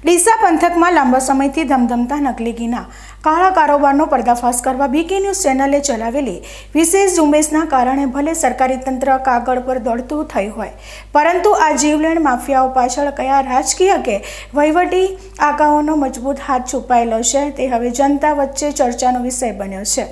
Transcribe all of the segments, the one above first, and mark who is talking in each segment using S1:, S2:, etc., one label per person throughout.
S1: ડીસા પંથકમાં લાંબા સમયથી ધમધમતા નકલી ઘીના કાળા કારોબારનો પર્દાફાશ કરવા બીકે ન્યૂઝ ચેનલે ચલાવેલી વિશેષ ઝુંબેશના કારણે ભલે સરકારી તંત્ર કાગળ પર દોડતું થયું હોય, પરંતુ આ જીવલેણ માફિયાઓ પાછળ કયા રાજકીય કે વહીવટી આકાઓનો મજબૂત હાથ છુપાયેલો છે તે હવે જનતા વચ્ચે ચર્ચાનો વિષય બન્યો છે।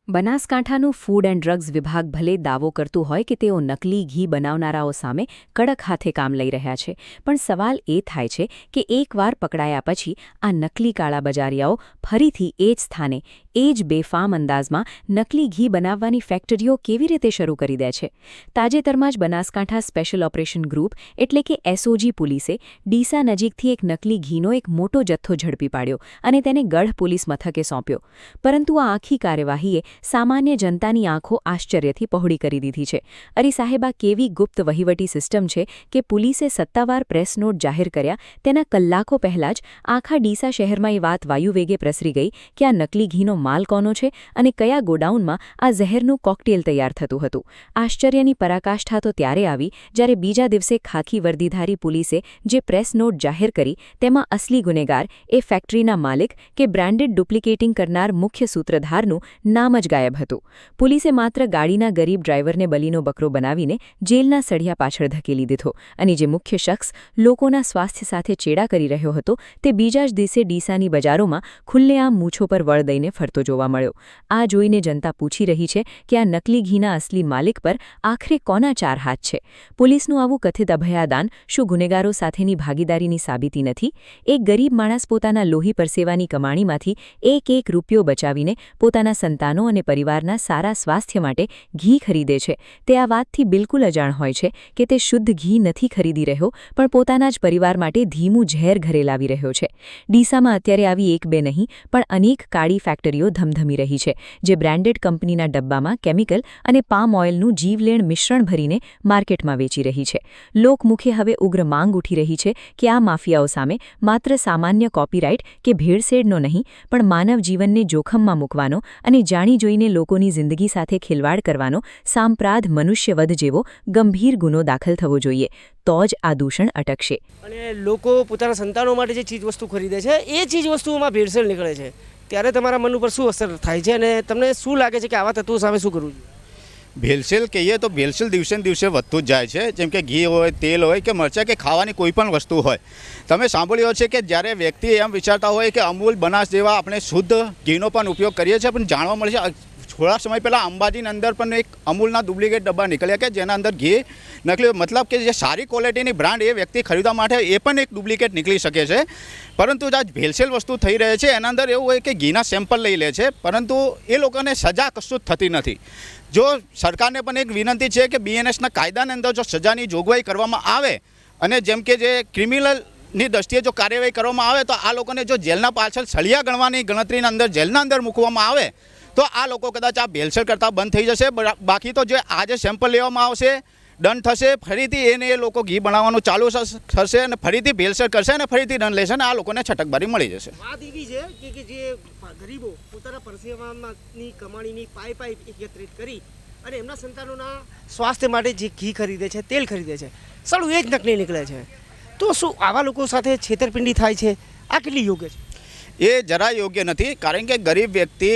S2: બનાસકાંઠાનું ફૂડ એન્ડ ડ્રગ્સ વિભાગ ભલે દાવો કરતું હોય કે તેઓ નકલી ઘી બનાવનારાઓ સામે કડક હાથે કામ લઈ રહ્યા છે, પણ સવાલ એ થાય છે કે એકવાર પકડાયા પછી આ નકલી કાળાબજારિયાઓ ફરીથી એ જ સ્થાને એ જ બેફામ અંદાજમાં નકલી ઘી બનાવવાની ફેક્ટરીઓ કેવી રીતે શરૂ કરી દે છે। તાજેતરમાં જ બનાસકાંઠા સ્પેશિયલ ઓપરેશન ગ્રુપ એટલે કે એસઓજી પોલીસે ડીસા નજીકથી એક નકલી ઘીનો એક મોટો જથ્થો ઝડપી પાડ્યો અને તેને ગઢ પોલીસ મથકે સોંપ્યો, પરંતુ આ આખી કાર્યવાહીએ સામાન્ય જનતાની આંખો આશ્ચર્યથી પહોળી કરી દીધી છે। અરે સાહેબ, આ કેવી ગુપ્ત વહીવટી સિસ્ટમ છે કે પોલીસે સત્તાવાર પ્રેસ નોટ જાહેર કર્યા તેના કલાકો પહેલાં જ આખા ડીસા શહેરમાં એ વાત વાયુવેગે પ્રસરી ગઈ કે આ નકલી ઘીનો માલ કોનો છે અને કયા ગોડાઉનમાં આ ઝહેરનું કોકટેલ તૈયાર થતું હતું। આશ્ચર્યની પરાકાષ્ઠા તો ત્યારે આવી જ્યારે બીજા દિવસે ખાખી વર્દીધારી પોલીસે જે પ્રેસ નોટ જાહેર કરી તેમાં અસલી ગુનેગાર એ ફેક્ટરીના માલિક કે બ્રાન્ડેડ ડુપ્લિકેટિંગ કરનાર મુખ્ય સૂત્રધારનું નામ જ ગાયબ હતું। પોલીસે માત્ર ગાડીના ગરીબ ડ્રાઈવરને બલીનો બકરો બનાવીને જેલના સળિયા પાછળ ધકેલી દીધો અને જે મુખ્ય શખ્સ લોકોના સ્વાસ્થ્ય સાથે ચેડા કરી રહ્યો હતો તે બીજા જ દિવસે ડીસાની બજારોમાં ખુલ્લેઆમ મૂછો પર વળ દઈને ફરતો જોવા મળ્યો। આ જોઈને જનતા પૂછી રહી છે કે આ નકલી ઘીના અસલી માલિક પર આખરે કોના ચાર હાથ છે? પોલીસનું આવું કથિત અભયાદાન શું ગુનેગારો સાથેની ભાગીદારીની સાબિતી નથી? એક ગરીબ માણસ પોતાના લોહી પરસેવાની કમાણીમાંથી એક રૂપિયો બચાવીને પોતાના સંતાનો અને પરિવારના સારા સ્વાસ્થ્ય માટે ઘી ખરીદે છે। તે આ વાતથી બિલકુલ અજાણ હોય છે કે તે શુદ્ધ ઘી નથી ખરીદી રહ્યો, પણ પોતાના જ પરિવાર માટે ધીમું ઝેર ઘરે લાવી રહ્યો છે। ડીસામાં અત્યારે આવી એક બે નહીં પણ અનેક કાળી ફેક્ટરીઓ ધમધમી રહી છે, જે બ્રાન્ડેડ કંપનીના ડબ્બામાં કેમિકલ અને પામ ઓઇલનું જીવલેણ મિશ્રણ ભરીને માર્કેટમાં વેચી રહી છે। લોકમુખે હવે ઉગ્ર માંગ ઉઠી રહી છે કે આ માફિયાઓ સામે માત્ર સામાન્ય કોપીરાઇટ કે ભેળસેળનો નહીં પણ માનવ જીવનને જોખમમાં મૂકવાનો અને જાણી જોઈને લોકોની જિંદગી સાથે ખિલવાડ કરવાનો સાંપ્રાધ મનુષ્યવધ જેવો ગંભીર ગુનો દાખલ થવો જોઈએ, તો જ આ દૂષણ અટકશે।
S3: અને લોકો પોતાના સંતાનો માટે જે ચીજ વસ્તુ ખરીદે છે એ ચીજ વસ્તુઓમાં ભેળસેળ નીકળે છે, ત્યારે તમારા મન ઉપર શું અસર થાય છે અને તમને શું લાગે છે કે આવા તત્વો સામે શું કરવું જોઈએ?
S4: ભેળસેળ કહીએ તો ભેળસેળ દિવસે ને દિવસે વધતું જ જાય છે, જેમ કે ઘી હોય, તેલ હોય કે મરચાં કે ખાવાની કોઈ પણ વસ્તુ હોય। તમે સાંભળ્યો છે કે જ્યારે વ્યક્તિ એમ વિચારતા હોય કે અમૂલ, બનાસ જેવા આપણે શુદ્ધ ઘીનો પણ ઉપયોગ કરીએ છીએ, પણ જાણવા મળે છે થોડા સમય પહેલાં અંબાજીની અંદર પણ એક અમૂલના ડુપ્લિકેટ ડબ્બા નીકળ્યા કે જેના અંદર ઘી નકલી, મતલબ કે જે સારી ક્વોલિટીની બ્રાન્ડ એ વ્યક્તિ ખરીદવા માટે એ પણ એક ડુપ્લિકેટ નીકળી શકે છે। પરંતુ આ ભેળસેળ વસ્તુ થઈ રહે છે એના અંદર એવું હોય કે ઘીના સેમ્પલ લઈ લે છે, પરંતુ એ લોકોને સજા કશું જ થતી નથી। જો સરકારને પણ એક વિનંતી છે કે બીએનએસના કાયદાની અંદર જો સજાની જોગવાઈ કરવામાં આવે અને જેમ કે જે ક્રિમિનલની દ્રષ્ટિએ જો કાર્યવાહી કરવામાં આવે તો આ લોકોને જો જેલના પાછળ સળિયા ગણવાની ગણતરીના અંદર જેલના અંદર મૂકવામાં આવે તો આ લોકો કદાચ આ ભેળસેળ કરતાં બંધ થઈ જશે। બાકી તો જે આજે સેમ્પલ લેવામાં આવશે, દંડ થશે, ફરીથી એને એ લોકો ઘી બનાવવાનું ચાલુ થશે અને ફરીથી ભેળસેળ કરશે અને ફરીથી દંડ લેશે અને આ લોકોને છટકબારી મળી જશે।
S3: વાત એવી છે કે જે ગરીબો પોતાના પરસેવાની કમાણીની પાઈ એકત્રિત કરી અને એમના સંતાનોના સ્વાસ્થ્ય માટે જે ઘી ખરીદે છે, તેલ ખરીદે છે, સળું એ જ નકલી નીકળે છે, તો શું આવા લોકો સાથે છેતરપિંડી થાય છે? આ કેટલી યોગ્ય છે?
S4: એ જરા યોગ્ય નથી, કારણ કે ગરીબ વ્યક્તિ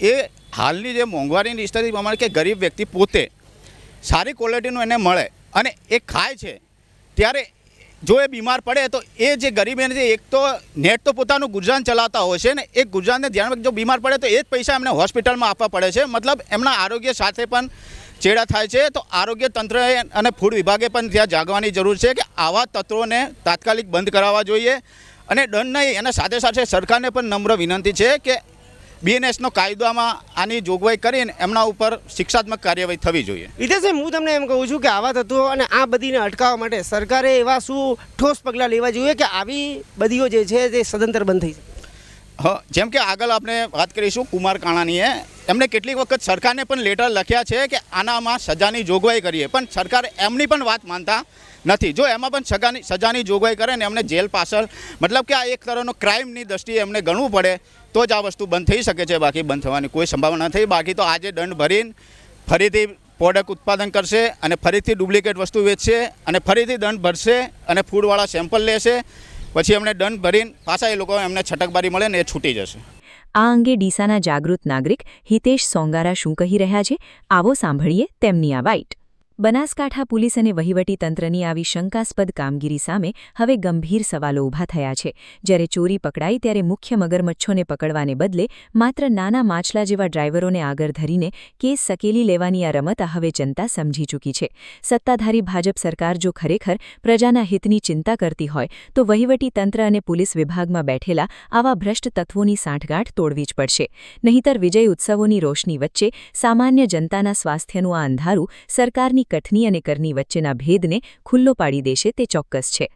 S4: એ હાલની જે મોંઘવારીની સ્થિતિ પ્રમાણે કે ગરીબ વ્યક્તિ પોતે સારી ક્વોલિટીનું એને મળે અને એ ખાય છે, ત્યારે જો એ બીમાર પડે તો એ જે ગરીબ એને એક તો નેટ તો પોતાનું ગુજરાન ચલાવતા હોય છે ને એ ગુજરાનને ધ્યાનમાં જો બીમાર પડે તો એ જ પૈસા એમને હોસ્પિટલમાં આપવા પડે છે, મતલબ એમના આરોગ્ય સાથે પણ ચેડા થાય છે। તો આરોગ્ય તંત્ર અને ફૂડ વિભાગે પણ ત્યાં જાગવાની જરૂર છે કે આવા તત્વોને તાત્કાલિક બંધ કરાવવા જોઈએ અને દંડ નહીં, એના સાથે સાથે સરકારને પણ નમ્ર વિનંતી છે કે બીએનએસનો કાયદામાં આની જોગવાઈ કરીને એમના ઉપર શિક્ષાત્મક કાર્યવાહી થવી જોઈએ।
S3: વિદેશ હું તમને એમ કહું છું કે આવા તત્વો અને આ બધીને અટકાવવા માટે સરકારે એવા શું ઠોસ પગલાં લેવા જોઈએ કે આવી બધીઓ જે છે તે સદંતર બંધ થઈ શકે?
S4: હા, જેમ કે આગળ આપણે વાત કરીશું કુમાર કાણાનીએ, એમણે કેટલીક વખત સરકારને પણ લેટર લખ્યા છે કે આનામાં સજાની જોગવાઈ કરીએ, પણ સરકાર એમની પણ વાત માનતા નથી। જો એમાં પણ સજાની જોગવાઈ કરે ને એમને જેલ પાછળ, મતલબ કે આ એક તરહનો ક્રાઇમની દ્રષ્ટિએ એમને ગણવું પડે તો જ આ વસ્તુ બંધ થઈ શકે છે, બાકી બંધ થવાની કોઈ સંભાવના નથી। બાકી તો આજે દંડ ભરીને ફરીથી પ્રોડક્ટ ઉત્પાદન કરશે અને ફરીથી ડુપ્લિકેટ વસ્તુ વેચશે અને ફરીથી દંડ ભરશે અને ફૂડવાળા સેમ્પલ લેશે પછી એમને દંડ ભરીને પાછા એ લોકો એમને છટકબારી મળે ને એ છૂટી જશે.
S2: આ અંગે ડીસાના જાગૃત નાગરિક હિતેશ સોંગારા શું કહી રહ્યા છે, આવો સાંભળીએ તેમની આ વાઇટ. બનાસકાંઠા પોલીસ અને વહીવટીતંત્રની આવી શંકાસ્પદ કામગીરી સામે હવે ગંભીર સવાલો ઊભા થયા છે. જ્યારે ચોરી પકડાઈ ત્યારે મુખ્ય મગરમચ્છોને પકડવાને બદલે માત્ર નાના માછલા જેવા ડ્રાઈવરોને આગળ ધરીને કેસ સકેલી લેવાની આ રમત હવે જનતા સમજી ચૂકી છે. સત્તાધારી ભાજપ સરકાર જો ખરેખર પ્રજાના હિતની ચિંતા કરતી હોય તો વહીવટીતંત્ર અને પોલીસ વિભાગમાં બેઠેલા આવા ભ્રષ્ટ તત્વોની સાંઠગાંઠ તોડવી જ પડશે. નહીંતર વિજય ઉત્સવોની રોશની વચ્ચે સામાન્ય જનતાના સ્વાસ્થ્યનું આ અંધારું સરકારની કથની અને કરની વચ્ચેના ભેદને ખુલ્લો પાડી દેશે તે ચોક્કસ છે.